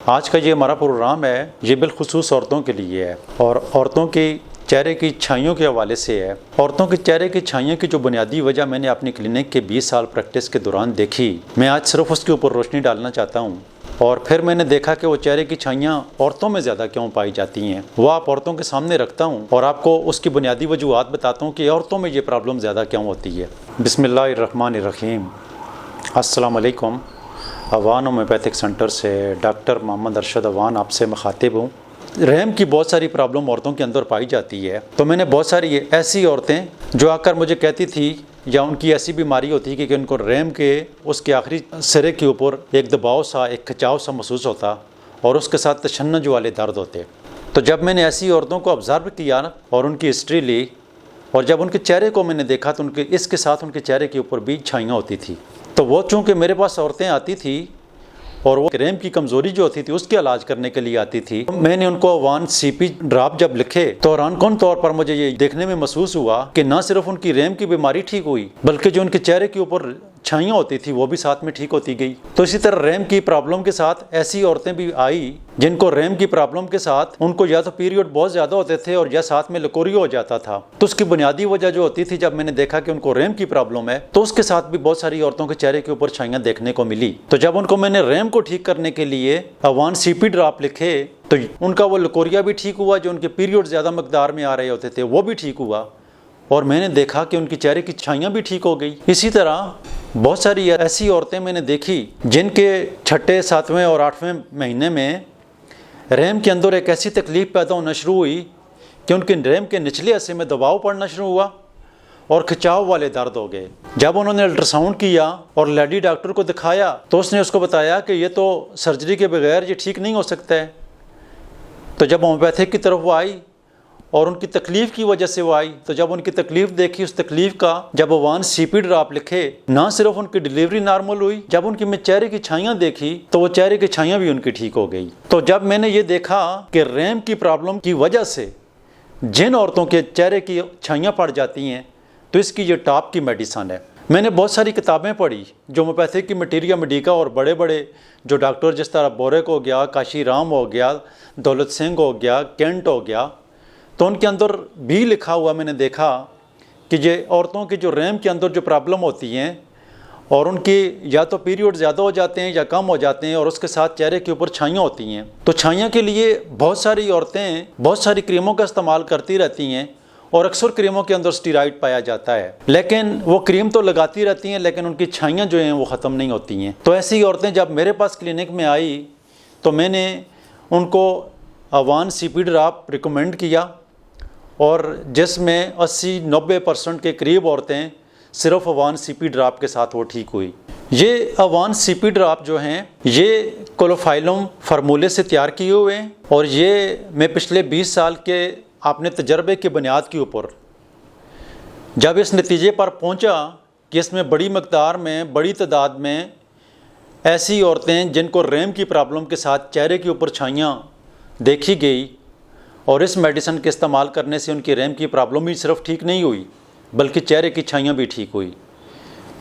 آج کا یہ ہمارا پروگرام ہے، یہ بالخصوص عورتوں کے لیے ہے اور عورتوں کی چہرے کی چھائیوں کے حوالے سے ہے۔ عورتوں کے چہرے کی چھائیوں کی جو بنیادی وجہ میں نے اپنی کلینک کے 20 سال پریکٹس کے دوران دیکھی، میں آج صرف اس کے اوپر روشنی ڈالنا چاہتا ہوں۔ اور پھر میں نے دیکھا کہ وہ چہرے کی چھائیاں عورتوں میں زیادہ کیوں پائی جاتی ہیں، وہ آپ عورتوں کے سامنے رکھتا ہوں اور آپ کو اس کی بنیادی وجوہات بتاتا ہوں کہ عورتوں میں یہ پرابلم زیادہ کیوں ہوتی ہے۔ بسم اللہ الرحمن الرحیم۔ السلام علیکم۔ اوان ہومیوپیتھک سینٹر سے ڈاکٹر محمد ارشد اوان آپ سے مخاطب ہوں۔ رحم کی بہت ساری پرابلم عورتوں کے اندر پائی جاتی ہے، تو میں نے بہت ساری ایسی عورتیں جو آ کر مجھے کہتی تھی یا ان کی ایسی بیماری ہوتی ہے کہ ان کو رحم کے اس کے آخری سرے کے اوپر ایک دباؤ سا، ایک کھچاؤ سا محسوس ہوتا اور اس کے ساتھ تشنج والے درد ہوتے۔ تو جب میں نے ایسی عورتوں کو آبزرو کیا اور ان کی ہسٹری لی اور جب ان کے چہرے کو میں نے دیکھا تو اس کے ساتھ ان کے چہرے کے اوپر بھی چھائیاں ہوتی تھی۔ تو وہ چونکہ میرے پاس عورتیں آتی تھیں اور وہ رحم کی کمزوری جو ہوتی تھی اس کے علاج کرنے کے لیے آتی تھی، میں نے ان کو وان سی پی ڈراپ جب لکھے تو حیران کن طور پر مجھے یہ دیکھنے میں محسوس ہوا کہ نہ صرف ان کی رحم کی بیماری ٹھیک ہوئی بلکہ جو ان کے چہرے کے اوپر چھائیاں ہوتی تھی وہ بھی ساتھ میں ٹھیک ہوتی گئی۔ تو اسی طرح رحم کی پرابلم کے ساتھ ایسی عورتیں بھی آئی جن کو رحم کی پرابلم کے ساتھ ان کو یا تو پیریوڈ بہت زیادہ ہوتے تھے اور یا ساتھ میں لکوریا ہو جاتا تھا۔ تو اس کی بنیادی وجہ جو ہوتی تھی، جب میں نے دیکھا کہ ان کو رحم کی پرابلم ہے تو اس کے ساتھ بھی بہت ساری عورتوں کے چہرے کے اوپر چھائیاں دیکھنے کو ملی۔ تو جب ان کو میں نے رحم کو ٹھیک کرنے کے لیے اوان سی پی ڈراپ لکھے تو ان کا وہ لکوریا بھی ٹھیک ہوا، جو ان کے پیریوڈ زیادہ مقدار میں آ رہے ہوتے تھے وہ بھی ٹھیک ہوا اور میں نے دیکھا کہ ان کے چہرے کی چھائیاں بھی ٹھیک ہو گئی۔ اسی طرح بہت ساری ایسی عورتیں میں نے دیکھی جن کے چھٹے، ساتویں اور 8ویں مہینے میں رحم کے اندر ایک ایسی تکلیف پیدا ہونا شروع ہوئی کہ ان کے رحم کے نچلے حصے میں دباؤ پڑنا شروع ہوا اور کھچاؤ والے درد ہو گئے۔ جب انہوں نے الٹرا ساؤنڈ کیا اور لیڈی ڈاکٹر کو دکھایا تو اس نے اس کو بتایا کہ یہ تو سرجری کے بغیر یہ ٹھیک نہیں ہو سکتا ہے۔ تو جب ہومیوپیتھک کی طرف وہ آئی اور ان کی تکلیف کی وجہ سے وہ آئی تو جب ان کی تکلیف دیکھی، اس تکلیف کا جب وان سی پی ڈراپ لکھے، نہ صرف ان کی ڈیلیوری نارمل ہوئی، جب ان کی میں چہرے کی چھائیاں دیکھی تو وہ چہرے کی چھائیاں بھی ان کی ٹھیک ہو گئی۔ تو جب میں نے یہ دیکھا کہ رحم کی پرابلم کی وجہ سے جن عورتوں کے چہرے کی چھائیاں پڑ جاتی ہیں تو اس کی یہ ٹاپ کی میڈیسن ہے۔ میں نے بہت ساری کتابیں پڑھی جو ہومیوپیتھک کی مٹیریا میڈیکا اور بڑے بڑے جو ڈاکٹر جس طرح بورک ہو گیا، کاشی رام ہو گیا، دولت سنگھ ہو گیا، کینٹ ہو گیا، تو ان کے اندر بھی لکھا ہوا میں نے دیکھا کہ یہ عورتوں کی جو رحم کے اندر جو پرابلم ہوتی ہیں اور ان کی یا تو پیریوڈ زیادہ ہو جاتے ہیں یا کم ہو جاتے ہیں اور اس کے ساتھ چہرے کے اوپر چھائیاں ہوتی ہیں، تو چھائیاں کے لیے بہت ساری عورتیں بہت ساری کریموں کا استعمال کرتی رہتی ہیں اور اکثر کریموں کے اندر اسٹیرائڈ پایا جاتا ہے، لیکن وہ کریم تو لگاتی رہتی ہیں لیکن ان کی چھائیاں جو ہیں وہ ختم نہیں ہوتی ہیں۔ تو ایسی عورتیں جب میرے پاس کلینک میں آئی تو میں نے ان کو اوان سی پی ڈراپ ریکمینڈ کیا اور جس میں 80-90% کے قریب عورتیں صرف اوان سی پی ڈراپ کے ساتھ وہ ٹھیک ہوئی۔ یہ اوان سی پی ڈراپ جو ہیں یہ کلوفائلم فارمولے سے تیار کیے ہوئے ہیں اور یہ میں پچھلے 20 سال کے اپنے تجربے کی بنیاد کے اوپر جب اس نتیجے پر پہنچا کہ اس میں بڑی مقدار میں، بڑی تعداد میں ایسی عورتیں جن کو رحم کی پرابلم کے ساتھ چہرے کے اوپر چھائیاں دیکھی گئی اور اس میڈیسن کے استعمال کرنے سے ان کی رحم کی پرابلم ہی صرف ٹھیک نہیں ہوئی بلکہ چہرے کی چھائیاں بھی ٹھیک ہوئی۔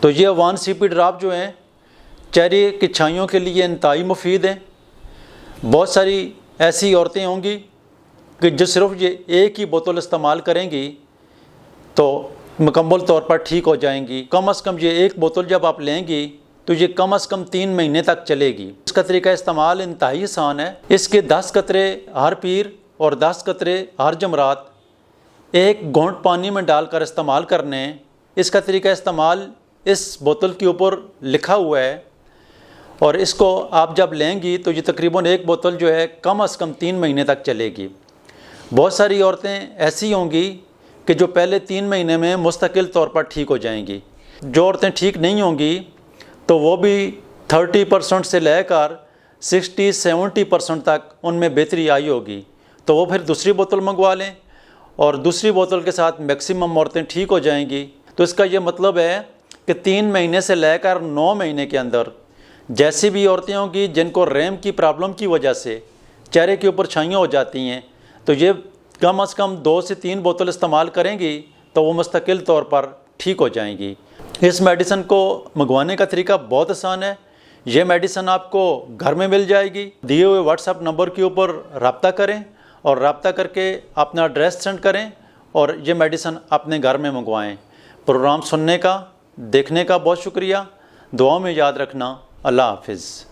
تو یہ اوان سی پی ڈراپ جو ہیں چہرے کی چھائیوں کے لیے انتہائی مفید ہیں۔ بہت ساری ایسی عورتیں ہوں گی کہ جو صرف یہ ایک ہی بوتل استعمال کریں گی تو مکمل طور پر ٹھیک ہو جائیں گی۔ کم از کم یہ ایک بوتل جب آپ لیں گی تو یہ کم از کم 3 مہینے تک چلے گی۔ اس کا طریقہ استعمال انتہائی آسان ہے۔ اس کے 10 قطرے ہر پیر اور 10 قطرے ہر جمرات ایک گھونٹ پانی میں ڈال کر استعمال کرنے ہیں۔ اس کا طریقہ استعمال اس بوتل کے اوپر لکھا ہوا ہے اور اس کو آپ جب لیں گی تو یہ تقریباً ایک بوتل جو ہے کم از کم 3 مہینے تک چلے گی۔ بہت ساری عورتیں ایسی ہوں گی کہ جو پہلے 3 مہینے میں مستقل طور پر ٹھیک ہو جائیں گی۔ جو عورتیں ٹھیک نہیں ہوں گی تو وہ بھی 30% سے لے کر 60-70% تک ان میں بہتری آئی ہوگی، تو وہ پھر دوسری بوتل منگوا لیں اور دوسری بوتل کے ساتھ میکسیمم عورتیں ٹھیک ہو جائیں گی۔ تو اس کا یہ مطلب ہے کہ 3 مہینے سے لے کر 9 مہینے کے اندر جیسی بھی عورتیں ہوں گی جن کو رحم کی پرابلم کی وجہ سے چہرے کے اوپر چھائیاں ہو جاتی ہیں تو یہ کم از کم 2 سے 3 بوتل استعمال کریں گی تو وہ مستقل طور پر ٹھیک ہو جائیں گی۔ اس میڈیسن کو منگوانے کا طریقہ بہت آسان ہے۔ یہ میڈیسن آپ کو گھر میں مل جائے گی. دیے ہوئے واٹس ایپ نمبر کے اوپر رابطہ کریں اور رابطہ کر کے اپنا ایڈریس سینڈ کریں اور یہ میڈیسن اپنے گھر میں منگوائیں. پروگرام سننے کا، دیکھنے کا بہت شکریہ. دعاؤں میں یاد رکھنا. اللہ حافظ.